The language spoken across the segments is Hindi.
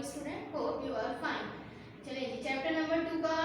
Morning student, hope you are fine. चलिए जी, चैप्टर नंबर 2 का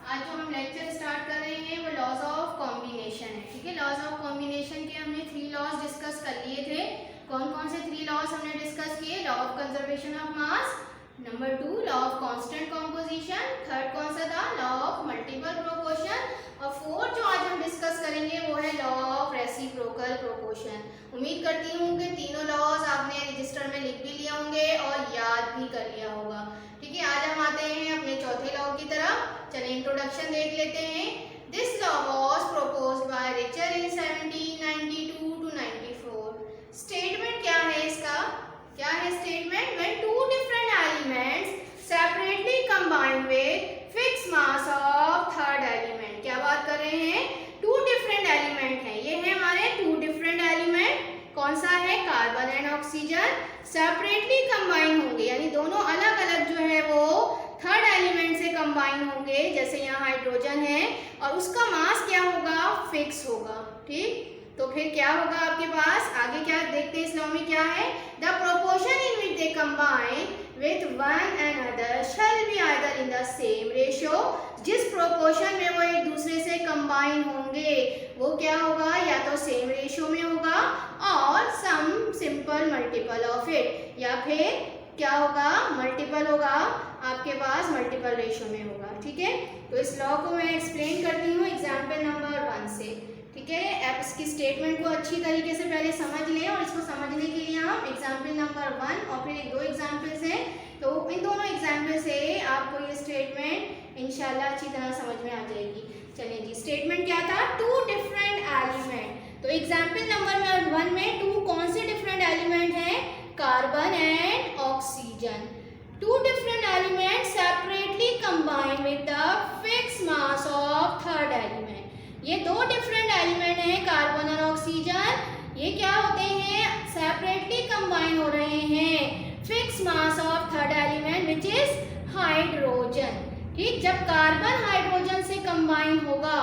आज जो हम लेक्चर स्टार्ट कर रहे हैं वो लॉज ऑफ कॉम्बिनेशन है। ठीक है, लॉज ऑफ कॉम्बिनेशन के हमने 3 लॉज डिस्कस कर लिए थे। कौन कौन से 3 लॉज हमने डिस्कस किए? Law of conservation of mass, number 2 law of constant composition, third कौन सा था? लॉ ऑफ मल्टीपल प्रोपोर्शन, और फोर्थ जो आज हम डिस्कस करेंगे वो है लॉ ऑफ रेसिप्रोकल प्रोपोर्शन। उम्मीद करती हूँ कि तीनों लॉज आपने रजिस्टर में लिख भी लिए होंगे और याद भी कर लिया होगा। ठीक है, आज हम आते हैं अपने चौथे लॉ की तरफ। चलिए इंट्रोडक्शन देख लेते हैं। This law was proposed by Richter in 1792 to 94। Statement क्या है इसका? क्या है statement? When two different elements separately combined with fix mass of third element. क्या बात कर रहे हैं? टू डिफरेंट एलिमेंट है, ये है हमारे टू डिफरेंट एलिमेंट। कौन सा है? Carbon and oxygen separately combine होंगे, यानी दोनों अलग अलग जो है वो थर्ड एलिमेंट से कंबाइन होंगे। जैसे यहाँ हाइड्रोजन है और उसका मास क्या होगा? फिक्स होगा। ठीक, तो फिर क्या होगा आपके पास? आगे क्या देखते हैं इस लॉ में क्या है? The proportion in which they combine with one another shall be either in the same ratio। जिस प्रोपोर्शन में वो एक दूसरे से कंबाइन होंगे वो क्या होगा? या तो सेम रेशियो में होगा और some simple multiple of it, या फिर क्या होगा? मल्टीपल होगा, आपके पास मल्टीपल रेशियो में होगा। ठीक है, तो इस लॉ को मैं एक्सप्लेन करती हूँ एग्जाम्पल नंबर 1 से। ठीक है, आप इसकी स्टेटमेंट को अच्छी तरीके से पहले समझ लें, और इसको समझने के लिए हम एग्जाम्पल नंबर 1 और फिर एक दो एग्जाम्पल्स हैं, तो इन दोनों एग्जाम्पल से आपको ये स्टेटमेंट इंशाल्लाह अच्छी तरह समझ में आ जाएगी। चलिए जी, स्टेटमेंट क्या था? Two different element. तो एग्जाम्पल नंबर 1 में टू कौन से डिफरेंट एलिमेंट हैं? Carbon and oxygen. Two different element separately combine with the fix mass of third element. ये दो डिफरेंट एलिमेंट हैं कार्बन और ऑक्सीजन, ये क्या होते हैं? सेपरेटली कंबाइन हो रहे हैं fix mass of third element which is hydrogen. ठीक, जब कार्बन हाइड्रोजन से कंबाइन होगा,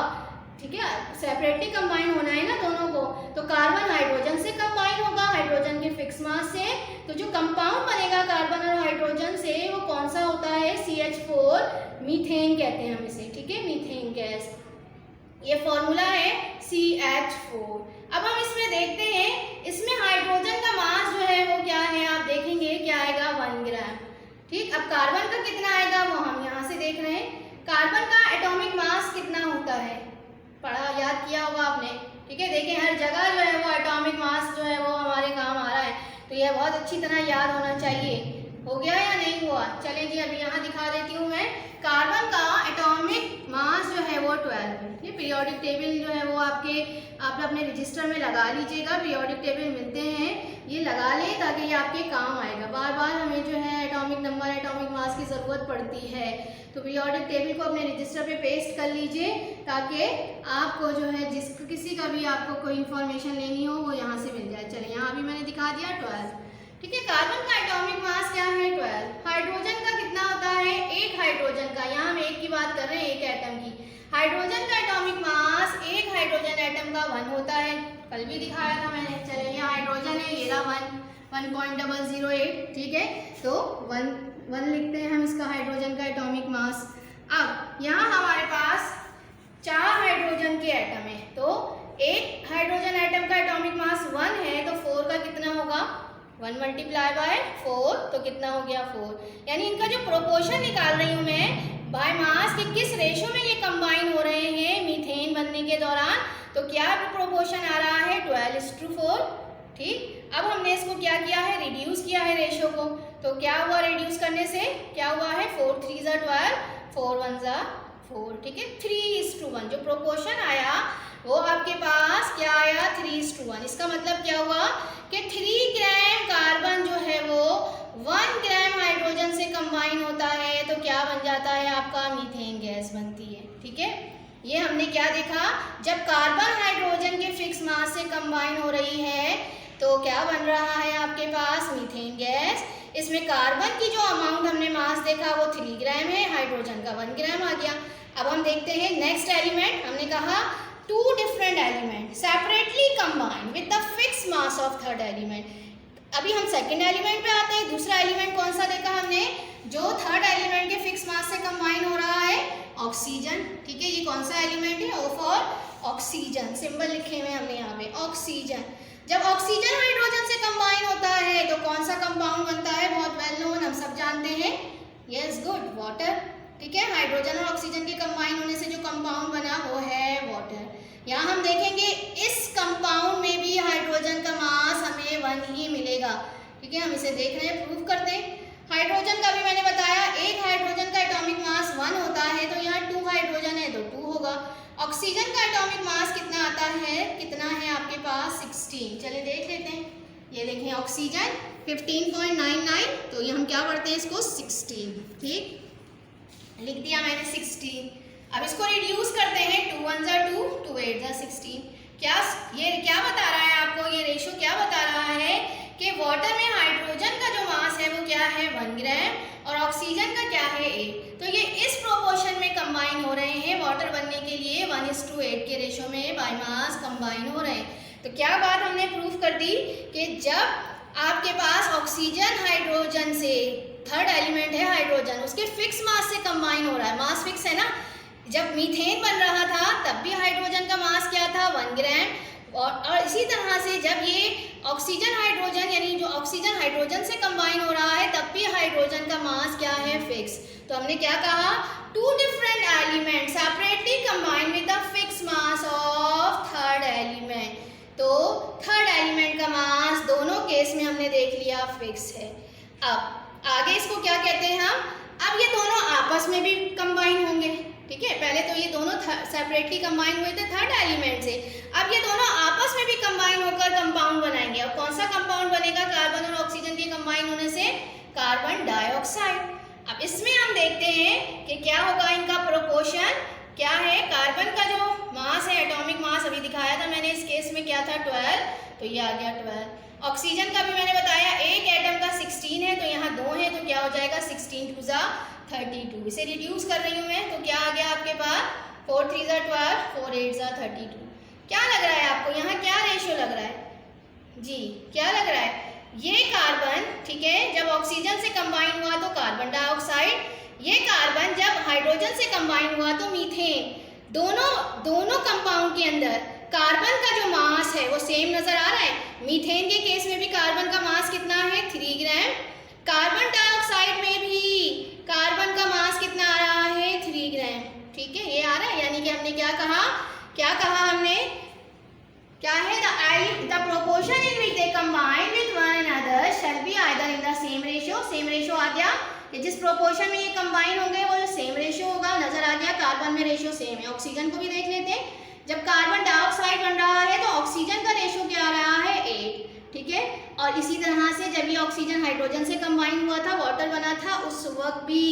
ठीक है, सेपरेटली कंबाइन होना है ना दोनों को, तो कार्बन हाइड्रोजन से कंबाइन होगा हाइड्रोजन के फिक्स मास से। तो जो कंपाउंड बनेगा कार्बन और हाइड्रोजन से वो कौन सा होता है? CH4, मीथेन कहते हैं हम इसे। ठीक है, मीथेन गैस, ये फॉर्मूला है CH4। अब हम इसमें देखते हैं, इसमें हाइड्रोजन का मास जो है वो क्या है? आप देखेंगे क्या आएगा? 1 ग्राम। ठीक, अब कार्बन का कितना आएगा वो हम यहाँ से देख रहे हैं। कार्बन का एटॉमिक मास कितना होता है? पढ़ा, याद किया होगा आपने। ठीक है, देखें हर जगह जो है वो एटॉमिक मास जो है वो हमारे काम आ रहा है, तो यह बहुत अच्छी तरह याद होना चाहिए। हो गया या नहीं हुआ? चलिए जी, अभी यहाँ दिखा देती हूँ मैं। कार्बन का एटॉमिक मास जो है वो 12 है। ये पीरियोडिक टेबल जो है वो आप अपने रजिस्टर में लगा लीजिएगा। पीरियोडिक टेबल मिलते हैं, ये लगा लें ताकि ये आपके काम आएगा। बार बार हमें जो है एटॉमिक नंबर, एटॉमिक मास की ज़रूरत पड़ती है, तो पीरियोडिक टेबल को अपने रजिस्टर पे पेस्ट कर लीजिए ताकि आपको जो है किसी का भी आपको कोई इन्फॉर्मेशन लेनी हो वो यहाँ से मिल जाए। चलिए, यहाँ अभी मैंने दिखा दिया 12। ठीक है, कार्बन का एटॉमिक मास क्या है? 12। हाइड्रोजन का कितना होता है? एक हाइड्रोजन का, यहाँ हम एक की बात कर रहे हैं, एक एटम की। हाइड्रोजन का एटॉमिक मास एक हाइड्रोजन एटम का 1 होता है, कल भी दिखाया था मैंने। चलिए, यहाँ हाइड्रोजन है, ये रहा 1.008। ठीक है, तो 1 लिखते हैं हम इसका हाइड्रोजन का एटॉमिक मास। अब यहाँ हमारे पास 4 हाइड्रोजन के एटम है, तो एक हाइड्रोजन एटम का एटॉमिक मास 1 है, तो 4 का कितना होगा? 1 मल्टीप्लाई बाय 4, तो कितना हो गया? 4। यानी इनका जो प्रोपोर्शन निकाल रही हूँ मैं बाय मास कि किस रेशो में ये कंबाइन हो रहे हैं मीथेन बनने के दौरान, तो क्या प्रोपोर्शन आ रहा है? 12:4। ठीक, अब हमने इसको क्या किया है? रिड्यूस किया है रेशो को, तो क्या हुआ रिड्यूस करने से? क्या हुआ है? 4 3 ज़ा 12, 4 1 ज़ा 4। ठीक है, 3:1 जो प्रोपोर्शन आया वो आपके पास क्या आया? 3:1। इसका मतलब क्या हुआ कि 3 ग्राम कार्बन जो है वो 1 ग्राम हाइड्रोजन से कंबाइन होता है, तो क्या बन जाता है? आपका मीथेन गैस बनती है। ठीक है, ये हमने क्या देखा? जब कार्बन हाइड्रोजन के फिक्स मास से कंबाइन हो रही है तो क्या बन रहा है आपके पास? Methane gas. इसमें कार्बन की जो अमाउंट हमने मास देखा वो 3 ग्राम है, हाइड्रोजन का 1 ग्राम आ गया। अब हम देखते हैं नेक्स्ट एलिमेंट। हमने कहा two different element separately combined with the fix mass of third element. अभी हम सेकंड एलिमेंट पे आते हैं। दूसरा एलिमेंट कौन सा देखा हमने, जो थर्ड एलिमेंट के फिक्स मास से कंबाइन हो रहा है, ऑक्सीजन। ठीक है, ये कौन सा एलिमेंट है, ओ फॉर ऑक्सीजन, सिंबल लिखे हुए हमने यहाँ पे ऑक्सीजन। जब ऑक्सीजन हाइड्रोजन से कंबाइन होता है तो कौन सा कंपाउंड बनता है, बहुत वेल नोन, हम सब जानते हैं, यस गुड, वाटर। ठीक है, हाइड्रोजन और ऑक्सीजन के कंबाइन होने से जो कंपाउंड बना वो है वाटर। यहाँ हम देखेंगे इस कंपाउंड में भी हाइड्रोजन का मास हमें 1 ही मिलेगा। ठीक है, हम इसे देख रहे हैं, प्रूव करते हैं। हाइड्रोजन का भी मैंने बताया, एक हाइड्रोजन का एटॉमिक मास 1 होता है, तो यहाँ 2 हाइड्रोजन है तो 2 होगा। ऑक्सीजन का एटॉमिक मास कितना आता है, कितना है आपके पास, 16। चलिए देख लेते हैं, ये देखें ऑक्सीजन 15.99, तो ये हम क्या पढ़ते हैं इसको 16। ठीक, लिख दिया मैंने 16। अब इसको रिड्यूस करते हैं, 2 1 जा 2, 2 8 जा 16। ये क्या बता रहा है आपको, ये रेशो क्या बता रहा है कि वाटर में हाइड्रोजन का जो मास है वो क्या है 1 ग्राम और ऑक्सीजन का क्या है 8। तो ये इस प्रोपोर्शन में कंबाइन हो रहे हैं, वाटर बनने के लिए 1:8 के रेशो में बाय मास कंबाइन हो रहे हैं। तो क्या बात हमने प्रूफ कर दी कि जब आपके पास ऑक्सीजन हाइड्रोजन से, थर्ड एलिमेंट है हाइड्रोजन, उसके फिक्स मास से कंबाइन हो रहा है, मास फिक्स है ना। जब मीथेन बन रहा था तब भी हाइड्रोजन का मास क्या था 1 ग्राम, और इसी तरह से जब ये ऑक्सीजन हाइड्रोजन, यानी जो ऑक्सीजन हाइड्रोजन से कंबाइन हो रहा है तब भी हाइड्रोजन का मास क्या है फिक्स। तो हमने क्या कहा, 2 different element separately combine with the fix mass of third element. तो थर्ड एलिमेंट का मास दोनों केस में हमने देख लिया फिक्स है। अब आगे इसको क्या कहते हैं हम, अब ये दोनों आपस में भी कंबाइन होंगे। ठीक है, पहले तो ये दोनों सेपरेटली कंबाइन हुए थे थर्ड एलिमेंट से, अब ये दोनों आपस में भी कंबाइन होकर कंपाउंड बनाएंगे। और कौन सा कंपाउंड बनेगा कार्बन और ऑक्सीजन के कंबाइन होने से, कार्बन डाइऑक्साइड। अब इसमें हम देखते हैं कि क्या होगा इनका प्रोपोर्शन, क्या है, कार्बन का जो मास है, एटॉमिक मास अभी दिखाया था मैंने, इस केस में क्या था 12, तो ये आ गया 12। ऑक्सीजन का भी मैंने बताया, एक एटम का 16 है तो यहाँ 2 है, तो क्या हो जाएगा 16 2 जा 32। इसे रिड्यूस कर रही हूँ मैं, तो क्या आ गया आपके पास 4 3 जा 12, 4 8 जा 32। क्या लग रहा है आपको, यहाँ क्या रेशियो लग रहा है जी, क्या लग रहा है, ये कार्बन, ठीक है, जब ऑक्सीजन से कंबाइन हुआ तो कार्बन डाइऑक्साइड, ये कार्बन जब हाइड्रोजन से कंबाइन हुआ तो मीथेन। दोनों कंपाउंड के अंदर कार्बन का जो मास है वो सेम नजर आ रहा है। मीथेन के केस में भी कार्बन का मास कितना है 3 ग्राम, कार्बन डाइऑक्साइड में भी कार्बन का मास कितना आ रहा है 3 ग्राम। ठीक है, ये आ रहा है, यानी कि हमने क्या कहा हमने, क्या है, the proportion in which they combine with one another shall be either in the same ratio, same ratio आ गया, कि जिस प्रोपोर्शन में ये कंबाइन होंगे वो जो सेम रेशियो होगा, नजर आ गया, कार्बन में रेशियो सेम है। ऑक्सीजन को भी देख लेते हैं, जब कार्बन डाइऑक्साइड बन रहा है तो ऑक्सीजन का रेशियो क्या आ रहा है 8। ठीक है, और इसी तरह से जब ये ऑक्सीजन हाइड्रोजन से कंबाइन हुआ था, वाटर बना था, उस वक्त भी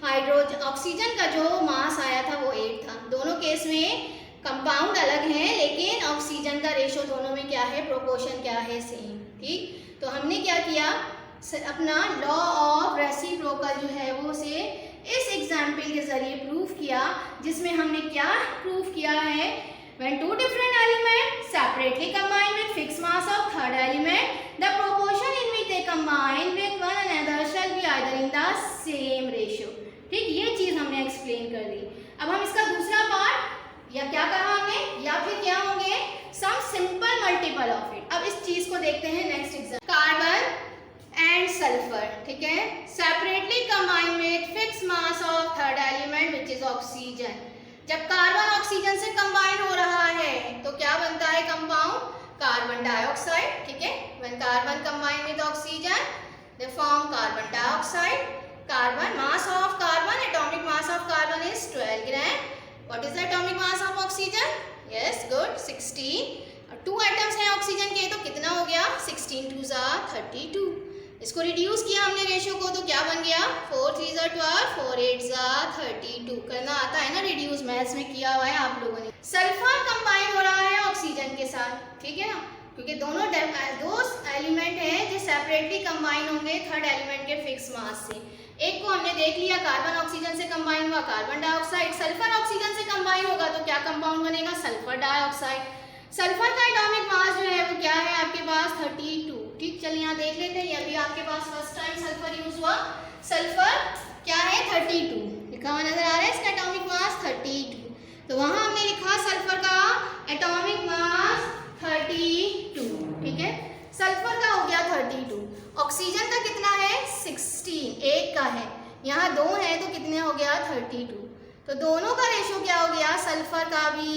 ऑक्सीजन का जो मास आया था वो 8 था। दोनों केस में कंपाउंड अलग है लेकिन ऑक्सीजन का रेशियो दोनों में क्या है, प्रोपोर्शन क्या है, सेम। ठीक, तो हमने क्या किया, अपना लॉ ऑफ रेसिप्रोकल जो है वो से इस एग्जाम्पल के जरिए प्रूफ किया, जिसमें हमने क्या प्रूफ किया है, when two different elements separately combine with fixed mass of third element, the proportion in which they combine with one another shall be either in the same ratio। ठीक, ये चीज हमने एक्सप्लेन कर दी। अब हम इसका दूसरा पार्ट, या क्या कहा हमने, या फिर क्या होंगे, some simple multiple of it. अब इस चीज को देखते हैं next example, carbon and sulphur. ठीक है, separately combine with fix mass of third element which is oxygen. जब कार्बन ऑक्सीजन से कंबाइन हो रहा है तो क्या बनता है कंपाउंड, कार्बन डाइऑक्साइड। ठीक है, when carbon combine with oxygen they form carbon dioxide. Carbon, mass of carbon, atomic mass of carbon is 12 gram. What is the atomic mass of oxygen, yes good 16। 2 atoms हैं ऑक्सीजन के, तो कितना हो गया 16 2 जा 32। इसको रिड्यूस किया हमने रेशियो को, तो क्या बन गया 4 3 जा 12, 4 8 जा 32। करना आता है ना रिड्यूस, मैथ्स में किया हुआ है आप लोगों ने। सल्फर कंबाइन हो रहा है ऑक्सीजन के साथ, ठीक है ना, क्योंकि दोनों दो एलिमेंट हैं जो सेपरेटली कंबाइन होंगे थर्ड एलिमेंट के फिक्स मास से। एक को हमने देख लिया, कार्बन ऑक्सीजन से कंबाइन हुआ कार्बन डाइऑक्साइड, सल्फर ऑक्सीजन से कंबाइन होगा तो क्या कंपाउंड बनेगा, सल्फर डाइऑक्साइड। सल्फर का एटॉमिक मास जो है वो क्या है आपके पास 32। ठीक, चलिए यहाँ देख लेते हैं, ये अभी आपके पास फर्स्ट टाइम सल्फर यूज हुआ। सल्फर क्या है 32, लिखा हुआ नजर आ रहा है, इसका एटॉमिक मास 32। तो वहां हमने लिखा सल्फर का एटॉमिक मास 32, ठीक है। सल्फर का हो गया 32, ऑक्सीजन का कितना है 16, एक का है, यहाँ 2 है तो कितने हो गया 32। तो दोनों का रेशो क्या हो गया, सल्फर का भी,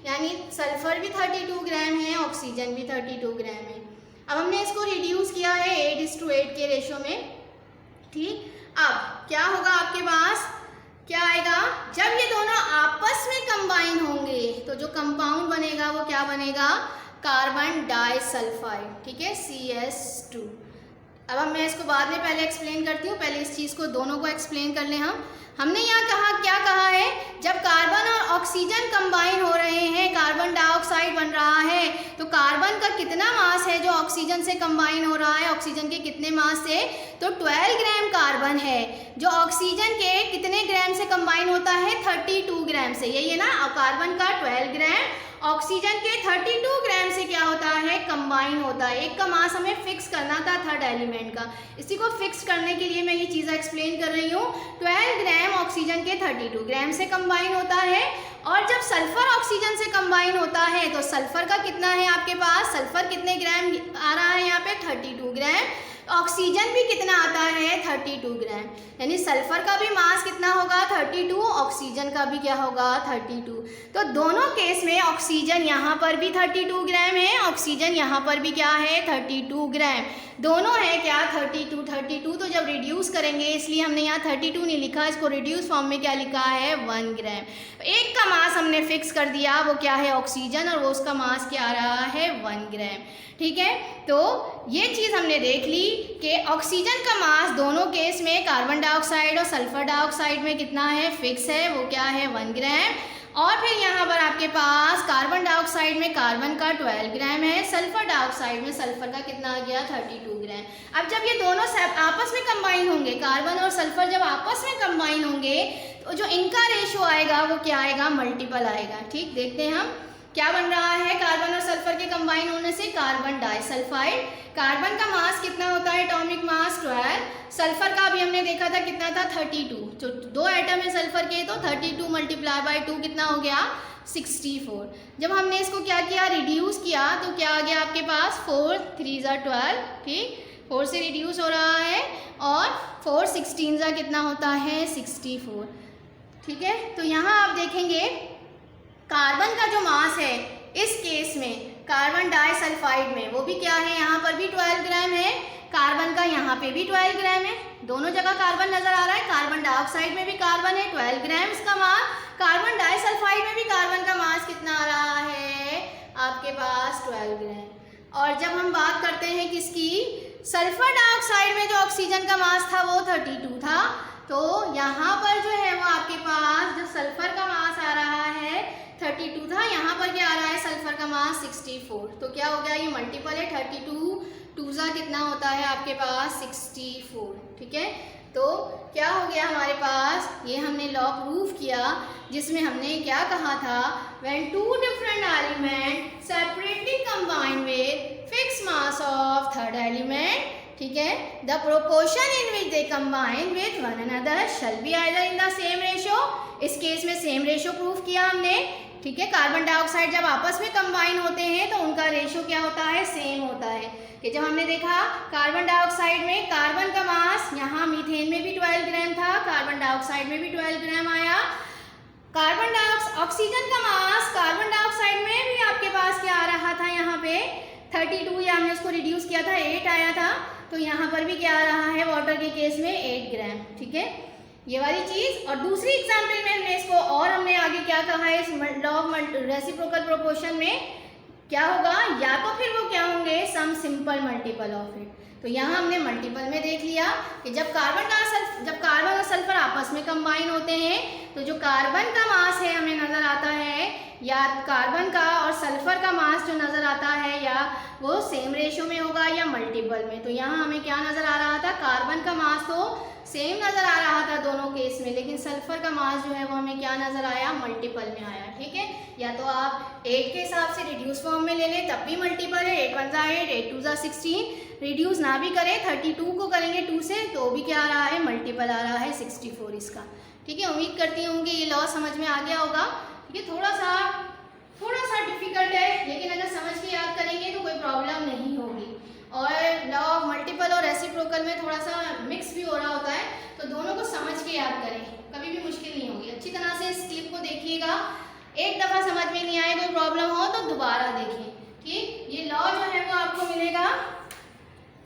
यानी सल्फर भी 32 ग्राम है, ऑक्सीजन भी 32 ग्राम है। अब हमने इसको रिड्यूस किया है 8:8 के रेशो में, ठीक। अब क्या होगा आपके पास, क्या आएगा, जब ये दोनों आपस में कंबाइन होंगे तो जो कंपाउंड बनेगा वो क्या बनेगा, कार्बन डाइसल्फाइड, ठीक है, CS2। अब मैं इसको बाद में पहले एक्सप्लेन करती हूँ, पहले इस चीज़ को दोनों को एक्सप्लेन कर लें हम। हमने यहाँ कहा, क्या कहा है, जब कार्बन और ऑक्सीजन कंबाइन हो रहे हैं, कार्बन डाइऑक्साइड बन रहा है, तो कार्बन का कितना मास है जो ऑक्सीजन से कंबाइन हो रहा है, ऑक्सीजन के कितने मास से, तो 12 ग्राम कार्बन है, जो ऑक्सीजन के कितने ग्राम से कंबाइन होता है, 32 ग्राम से, यही है ना, कार्बन का 12 ग्राम, ऑक्सीजन के 32 ग्राम से क्या होता है, कंबाइन होता है। एक का मास हमें फिक्स करना था थर्ड एलिमेंट का, इसी को फिक्स करने के लिए मैं ये चीज़ एक्सप्लेन कर रही हूँ। 12 ग्राम ऑक्सीजन के 32 ग्राम से कंबाइन होता है, और जब सल्फर ऑक्सीजन से कंबाइन होता है तो सल्फर का कितना है आपके पास, सल्फर कितने ग्राम आ रहा है यहाँ पे 32 ग्राम, ऑक्सीजन भी कितना आता है 32 ग्राम, यानी सल्फर का भी मास कितना होगा 32, ऑक्सीजन का भी क्या होगा 32। तो दोनों केस में ऑक्सीजन यहाँ पर भी 32 ग्राम है, ऑक्सीजन यहाँ पर भी क्या है 32 ग्राम, दोनों है क्या 32। तो जब रिड्यूस करेंगे, इसलिए हमने यहाँ 32 नहीं लिखा, इसको रिड्यूस फॉर्म में क्या लिखा है 1 ग्राम। एक का मास हमने फिक्स कर दिया, वो क्या है ऑक्सीजन, और वो उसका मास क्या आ रहा है 1 ग्राम, ठीक है। तो ये चीज़ हमने देख ली कि ऑक्सीजन का मास दोनों केस में, कार्बन डाइऑक्साइड और सल्फर डाइऑक्साइड में कितना है, फिक्स है, वो क्या है 1 ग्राम। और फिर यहाँ पर आपके पास कार्बन डाइऑक्साइड में कार्बन का 12 ग्राम है, सल्फर डाइऑक्साइड में सल्फर का कितना आ गया 32 ग्राम। अब जब ये दोनों आपस में कंबाइन होंगे, कार्बन और सल्फर जब आपस में कंबाइन होंगे, तो जो इनका रेशो आएगा वो क्या आएगा, मल्टीपल आएगा, ठीक। देखते हैं हम क्या बन रहा है, कार्बन और सल्फर के कंबाइन होने से कार्बन डाइसल्फाइड। कार्बन का मास कितना होता है, एटॉमिक मास 12, सल्फर का भी हमने देखा था कितना था 32, जो 2 एटम है सल्फर के, तो 32 × 2 कितना हो गया 64। जब हमने इसको क्या किया, रिड्यूस किया, तो क्या आ गया आपके पास 4 3 12, ठीक, 4 से रिड्यूस हो रहा है, और 4 16 कितना होता है 64, ठीक है। तो यहाँ आप देखेंगे कार्बन का जो मास है इस केस में, कार्बन डाइसल्फाइड में, वो भी क्या है, यहाँ पर भी 12 ग्राम है, कार्बन का यहाँ पे भी 12 ग्राम है, दोनों जगह कार्बन नजर आ रहा है, कार्बन डाइऑक्साइड में भी कार्बन है 12 ग्राम इसका मास, कार्बन डाइसल्फाइड में भी कार्बन का मास कितना आ रहा है आपके पास 12 ग्राम। और जब हम बात करते हैं किसकी, सल्फर डाइऑक्साइड में जो ऑक्सीजन का मास था वो 32 था, तो यहाँ पर जो है वो आपके पास जो सल्फर का मास आ रहा है 32 था, यहाँ पर क्या आ रहा है सल्फर का मास 64। तो क्या हो गया, ये मल्टीपल है, 32 2 कितना होता है आपके पास 64, ठीक है। तो क्या हो गया हमारे पास, ये हमने लॉ प्रूफ किया, जिसमें हमने क्या कहा था, when 2 different element separately combine with fix mass of third element, ठीक है, the proportion in which they combine with one another shall be either in the same ratio. इस केस में सेम रेशो प्रूफ किया हमने, ठीक है। कार्बन डाइऑक्साइड जब आपस में कंबाइन होते हैं तो उनका रेशो क्या होता है, सेम होता है। कि जब हमने देखा कार्बन डाइऑक्साइड में कार्बन का मास, यहाँ मीथेन में भी 12 ग्राम था, कार्बन डाइऑक्साइड में भी 12 ग्राम आया, ऑक्सीजन का मास कार्बन डाइऑक्साइड में भी आपके पास क्या आ रहा था, यहाँ पे 32, या हमने उसको रिड्यूस किया था 8 आया था, तो यहाँ पर भी क्या आ रहा है वाटर के केस में 8 ग्राम, ठीक है, ये वाली चीज। और दूसरी एग्जाम्पल में हमने इसको, और हमने आगे क्या कहा है, इस लॉ ऑफ रेसिप्रोकल प्रोपोर्शन में क्या होगा, या तो फिर वो क्या होंगे some simple multiple of it. तो यहाँ हमने मल्टीपल में देख लिया कि जब कार्बन और सल्फर आपस में कंबाइन होते हैं तो जो कार्बन का मास है हमें नजर आता है, या कार्बन का और सल्फर का मास जो नजर आता है, या वो सेम रेशियो में होगा या मल्टीपल में। तो यहाँ हमें क्या नज़र आ रहा था, कार्बन का मास तो सेम नज़र आ रहा था दोनों केस में, लेकिन सल्फर का मास जो है वो हमें क्या नज़र आया, मल्टीपल में आया। ठीक है, या तो आप 8 के हिसाब से रिड्यूस फॉर्म में ले लें तब भी मल्टीपल है, 8 1 8, 8 2 16। रिड्यूस ना भी करें, 32 को करेंगे 2 से तो भी क्या आ रहा है, मल्टीपल आ रहा है 64 इसका। ठीक है, उम्मीद करती हूँ कि ये लॉ समझ में आ गया होगा। ठीक है, थोड़ा सा डिफिकल्ट है, लेकिन अगर समझ के याद करेंगे तो कोई प्रॉब्लम नहीं होगी। और लॉ ऑफ मल्टीपल और रेसिप्रोकल में थोड़ा सा मिक्स भी हो रहा होता है, तो दोनों को समझ के याद करें, कभी भी मुश्किल नहीं होगी। अच्छी तरह से इस क्लिप को देखिएगा, एक दफ़ा समझ में नहीं आए, कोई प्रॉब्लम हो तो दोबारा देखें। ठीक, ये लॉ जो है वो आपको मिलेगा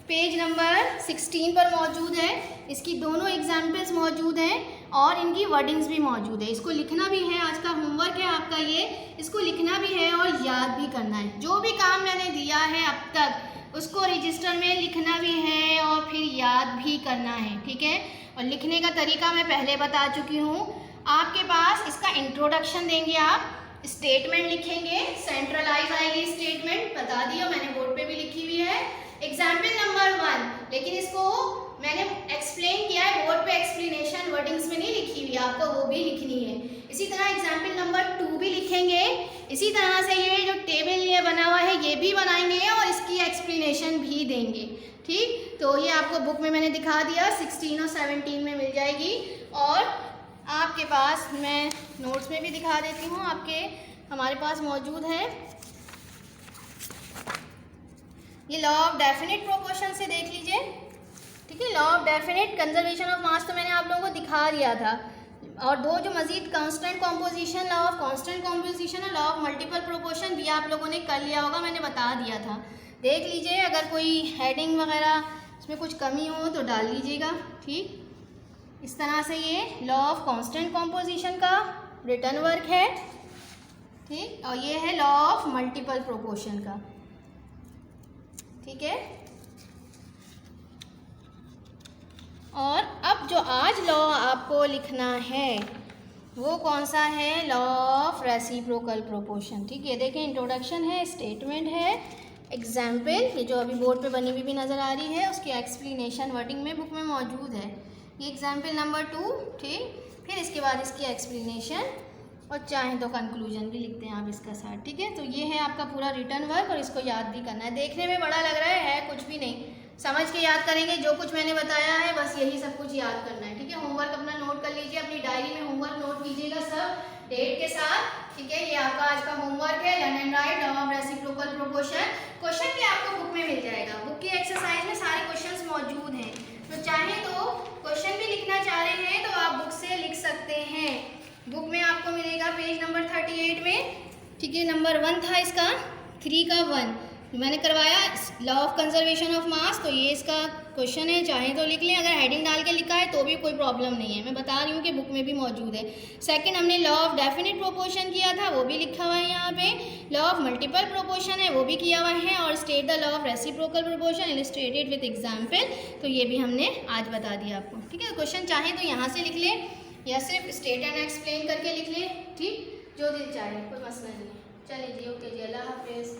पेज नंबर 16 पर मौजूद है। इसकी दोनों एग्जाम्पल्स मौजूद हैं और इनकी वर्डिंग्स भी मौजूद है। इसको लिखना भी है, आज का होमवर्क है आपका ये, इसको लिखना भी है और याद भी करना है। जो भी काम मैंने दिया है अब तक उसको रजिस्टर में लिखना भी है और फिर याद भी करना है। ठीक है, और लिखने का तरीका मैं पहले बता चुकी हूँ। आपके पास इसका इंट्रोडक्शन देंगे, आप स्टेटमेंट लिखेंगे, सेंट्रलाइज आएगी स्टेटमेंट, बता दिया मैंने, बोर्ड पे भी लिखी हुई है। एग्जाम्पल नंबर 1, लेकिन इसको मैंने एक्सप्लेन किया है बोर्ड पे, एक्सप्लेनेशन वर्डिंग्स में नहीं लिखी हुई, आपको वो भी लिखनी है। इसी तरह एग्जाम्पल नंबर 2 भी लिखेंगे। इसी तरह से ये जो टेबल ये बना हुआ है ये भी बनाएंगे और इसकी एक्सप्लेनेशन भी देंगे। ठीक, तो ये आपको बुक में मैंने दिखा दिया, 16 और 17 में मिल जाएगी। और आपके पास मैं नोट्स में भी दिखा देती हूँ, आपके हमारे पास मौजूद है। ये लॉ ऑफ डेफिनिट प्रोपोर्शन से देख लीजिए। ठीक है, law of definite conservation of mass तो मैंने आप लोगों को दिखा दिया था, और दो जो मजीद constant composition, law of constant composition और लॉ ऑफ मल्टीपल प्रोपोर्शन भी आप लोगों ने कर लिया होगा, मैंने बता दिया था। देख लीजिए, अगर कोई हेडिंग वगैरह इसमें कुछ कमी हो तो डाल लीजिएगा। ठीक, इस तरह से ये लॉ ऑफ कांस्टेंट कॉम्पोजिशन का रिटर्न वर्क है। ठीक, और ये है लॉ ऑफ मल्टीपल प्रोपोर्शन का। ठीक है, और अब जो आज लॉ आपको लिखना है वो कौन सा है, लॉ ऑफ रेसिप्रोकल प्रोपोर्शन। ठीक है, देखें, इंट्रोडक्शन है, स्टेटमेंट है, एग्जाम्पल, ये जो अभी बोर्ड पे बनी हुई भी नज़र आ रही है, उसकी एक्सप्लेनेशन वर्डिंग में बुक में मौजूद है। ये एग्जाम्पल नंबर 2। ठीक, फिर इसके बाद इसकी एक्सप्लेनेशन और चाहें तो कंक्लूजन भी लिखते हैं आप इसका साथ। ठीक है, तो ये है आपका पूरा रिटर्न वर्क और इसको याद भी करना है। देखने में बड़ा लग रहा है कुछ भी नहीं, समझ के याद करेंगे। जो कुछ मैंने बताया है बस यही सब कुछ याद करना है। ठीक है, होमवर्क अपना नोट कर लीजिए, अपनी डायरी में होमवर्क नोट कीजिएगा सब डेट के साथ। ठीक है, ये आपका आज का होमवर्क है, learn and right law of reciprocal proportion. Question भी आपको बुक में मिल जाएगा, बुक की एक्सरसाइज में सारे क्वेश्चन मौजूद हैं, तो चाहे तो क्वेश्चन भी लिखना चाह रहे हैं तो आप बुक से लिख सकते हैं। बुक में आपको मिलेगा पेज नंबर 38 में। ठीक है, नंबर 1 था इसका, 3 का 1 मैंने करवाया, law of conservation of mass, तो ये इसका क्वेश्चन है, चाहे तो लिख लें, अगर हेडिंग डाल के लिखा है तो भी कोई प्रॉब्लम नहीं है, मैं बता रही हूँ कि बुक में भी मौजूद है। सेकंड हमने लॉ ऑफ डेफिनिट प्रोपोर्शन किया था, वो भी लिखा हुआ है यहाँ पे। लॉ ऑफ मल्टीपल प्रोपोर्शन है वो भी किया हुआ है, और state the law of reciprocal proportion illustrated with example, तो ये भी हमने आज बता दिया आपको। ठीक है, क्वेश्चन चाहे तो यहाँ से लिख लें या सिर्फ स्टेट एंड एक्सप्लेन करके लिख लें। ठीक, जो दिल चाहे, कोई मसला नहीं है। चलिए जी, ओके जी, अल्लाह हाफिज़।